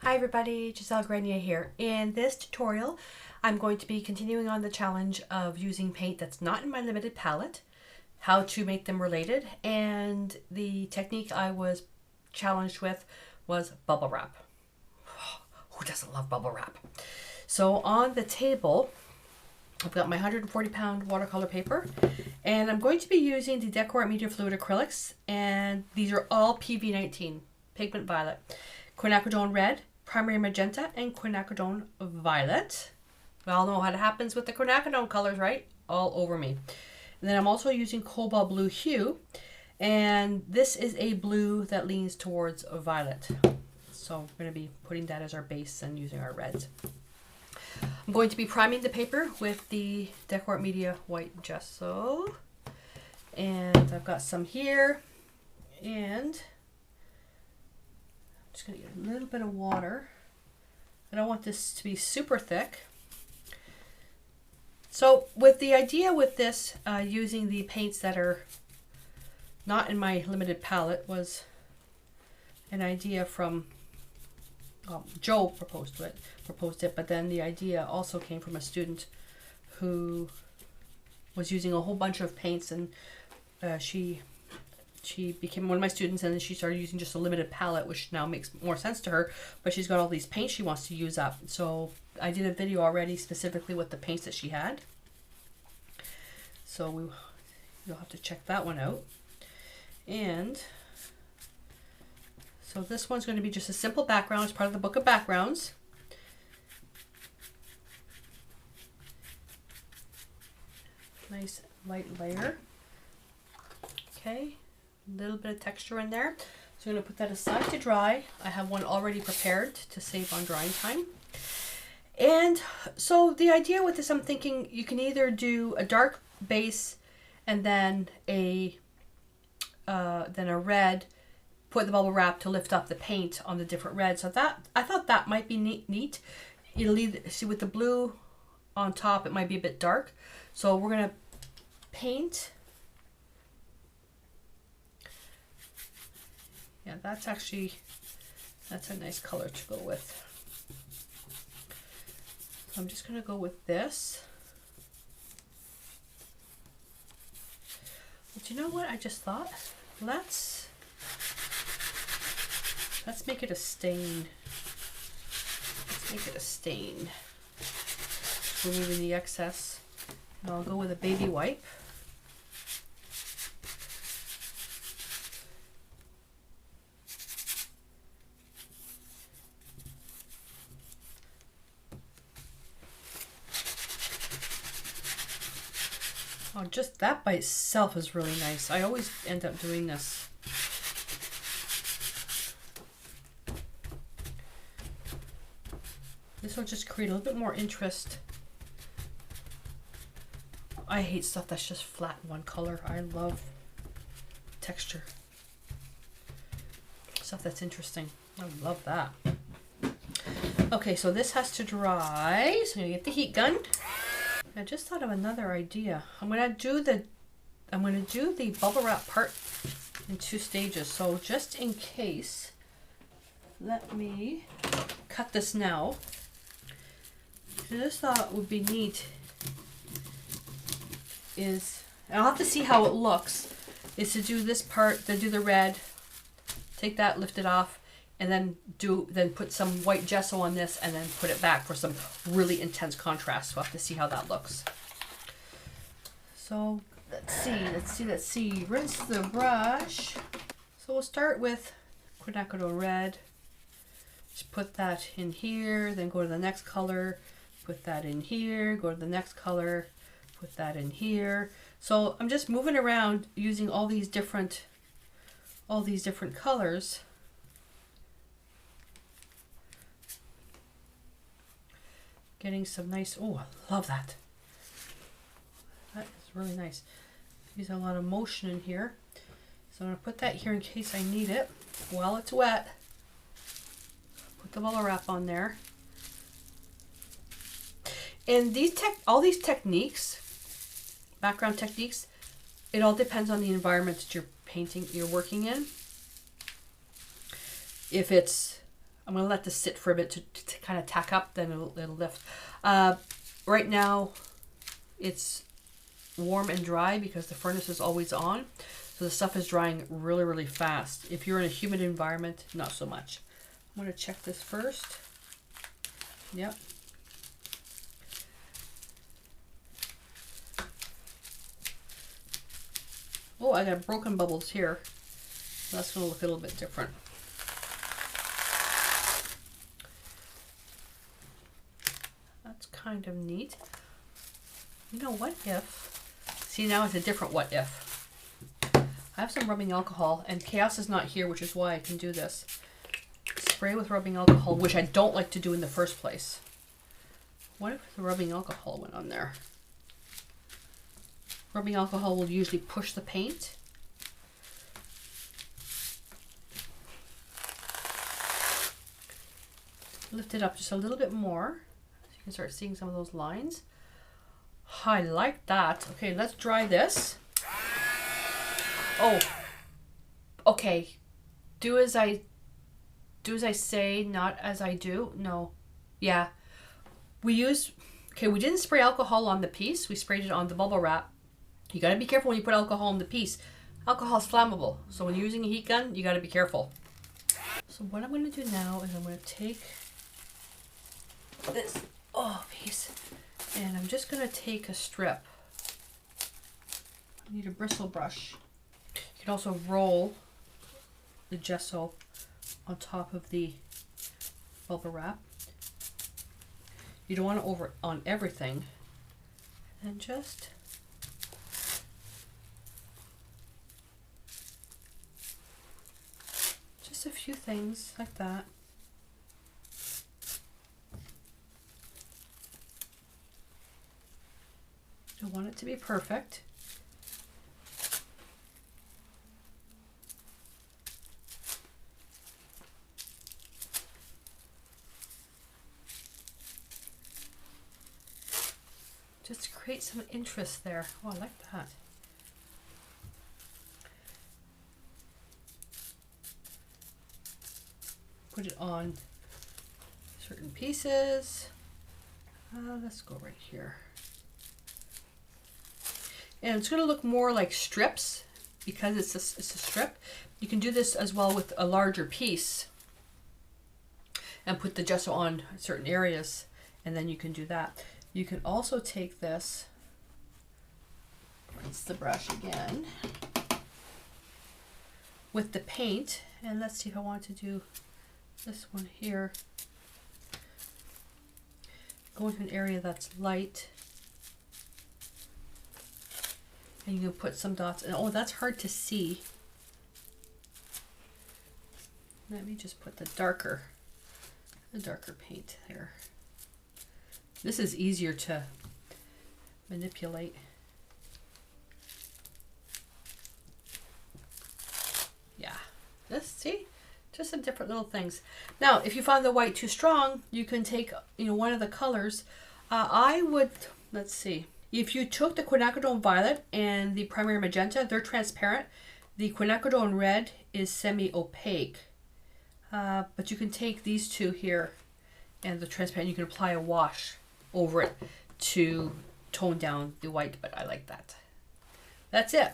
Hi everybody, Gisele Grenier here. In this tutorial, I'm going to be continuing on the challenge of using paint that's not in my limited palette, how to make them related, and the technique I was challenged with was bubble wrap. Who doesn't love bubble wrap? So on the table, I've got my 140-pound watercolor paper, and I'm going to be using the Decor Media Fluid acrylics, and these are all PV19, pigment violet, quinacridone red, primary magenta, and quinacridone violet. We all know what happens with the quinacridone colors, right? All over me. And then I'm also using cobalt blue hue, and this is a blue that leans towards violet. So we're going to be putting that as our base and using our reds. I'm going to be priming the paper with the Decor Media white gesso, and I've got some here, and I'm just going to get a little bit of water. I don't want this to be super thick. So with the idea with this, using the paints that are not in my limited palette, was an idea from Joe proposed it, but then the idea also came from a student who was using a whole bunch of paints, and she became one of my students, and then she started using just a limited palette, which now makes more sense to her, but she's got all these paints she wants to use up. So I did a video already specifically with the paints that she had. So you'll have to check that one out. And so this one's going to be just a simple background. It's part of the book of backgrounds. Nice light layer. Okay, a little bit of texture in there. So I'm going to put that aside to dry. I have one already prepared to save on drying time. And so the idea with this, I'm thinking you can either do a dark base and then a red, put the bubble wrap to lift up the paint on the different reds. So that, I thought that might be neat. It'll either, see with the blue on top, it might be a bit dark. So we're going to paint. Yeah, that's a nice color to go with. So I'm just going to go with this. But you know what I just thought? Let's make it a stain. Let's make it a stain. Removing the excess. And I'll go with a baby wipe. Oh, just that by itself is really nice. I always end up doing this. This will just create a little bit more interest. I hate stuff that's just flat in one color. I love texture. Stuff that's interesting. I love that. Okay, so this has to dry. So I'm gonna get the heat gun. I just thought of another idea. I'm gonna do the bubble wrap part in 2 stages. So just in case, let me cut this now. I just thought would be neat is, and I'll have to see how it looks, is to do this part, then do the red, take that, lift it off, and then put some white gesso on this, and then put it back for some really intense contrast. So we'll have to see how that looks. So let's see. Rinse the brush. So we'll start with quinacridone red. Just put that in here, then go to the next color, put that in here, go to the next color, put that in here. So I'm just moving around using all these different colors. Getting some nice, oh, I love that. That is really nice. Use a lot of motion in here. So I'm going to put that here in case I need it while it's wet. Put the bubble wrap on there. And all these techniques, background techniques, it all depends on the environment that you're working in. If it's I'm gonna let this sit for a bit to kind of tack up, then it'll lift. Right now it's warm and dry because the furnace is always on. So the stuff is drying really, really fast. If you're in a humid environment, not so much. I'm gonna check this first. Yep. Oh, I got broken bubbles here. So that's gonna look a little bit different. That's kind of neat. You know, what if? See, now it's a different what if. I have some rubbing alcohol, and Chaos is not here, which is why I can do this. Spray with rubbing alcohol, which I don't like to do in the first place. What if the rubbing alcohol went on there? Rubbing alcohol will usually push the paint. Lift it up just a little bit more so you can start seeing some of those lines. I like that. Okay, let's dry this. Oh, okay. Do as I say, not as I do. No, yeah. We didn't spray alcohol on the piece. We sprayed it on the bubble wrap. You gotta be careful when you put alcohol in the piece. Alcohol is flammable, so when you're using a heat gun, you gotta be careful. So what I'm gonna do now is I'm gonna take this piece, and I'm just gonna take a strip. I need a bristle brush. You can also roll the gesso on top of the bubble wrap. You don't want to over on everything, and just a few things like that. Don't want it to be perfect. Just to create some interest there. Oh, I like that. Put it on certain pieces. Let's go right here. And it's going to look more like strips because it's a strip. You can do this as well with a larger piece and put the gesso on certain areas, and then you can do that. You can also take this, rinse the brush again with the paint, and let's see if I want to do this one here. Go into an area that's light, and you can put some dots. And oh, that's hard to see. Let me just put the darker paint there. This is easier to manipulate. Yeah, see? Just some different little things. Now, if you find the white too strong, you can take, one of the colors. I would, let's see. If you took the quinacridone violet and the primary magenta, they're transparent. The quinacridone red is semi-opaque. But you can take these two here and the transparent, you can apply a wash over it to tone down the white, but I like that. That's it.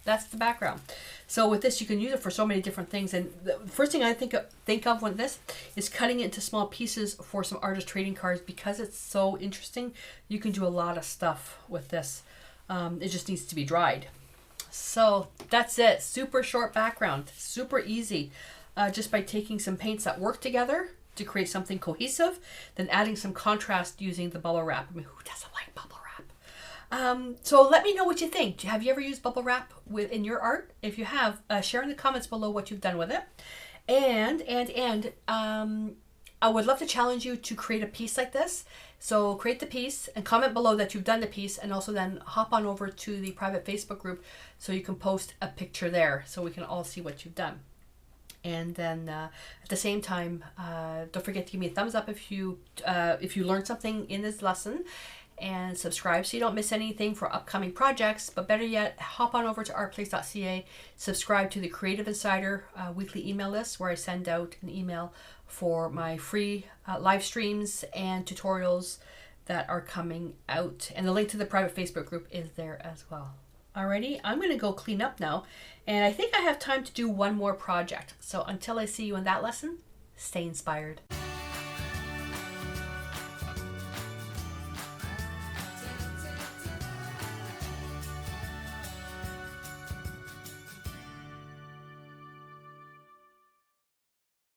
That's the background. So with this, you can use it for so many different things. And the first thing I think of with this is cutting it into small pieces for some artist trading cards. Because it's so interesting, you can do a lot of stuff with this. It just needs to be dried. So that's it. Super short background, super easy. Just by taking some paints that work together to create something cohesive, then adding some contrast using the bubble wrap. I mean, who doesn't like bubble wrap? So let me know what you think. Have you ever used bubble wrap in your art? If you have, share in the comments below what you've done with it. And I would love to challenge you to create a piece like this. So create the piece and comment below that you've done the piece, and also then hop on over to the private Facebook group so you can post a picture there so we can all see what you've done. And then at the same time, don't forget to give me a thumbs up if you learned something in this lesson, and subscribe so you don't miss anything for upcoming projects. But better yet, hop on over to artplace.ca, subscribe to the Creative Insider weekly email list, where I send out an email for my free live streams and tutorials that are coming out. And the link to the private Facebook group is there as well. Alrighty, I'm going to go clean up now. And I think I have time to do one more project. So until I see you in that lesson, stay inspired.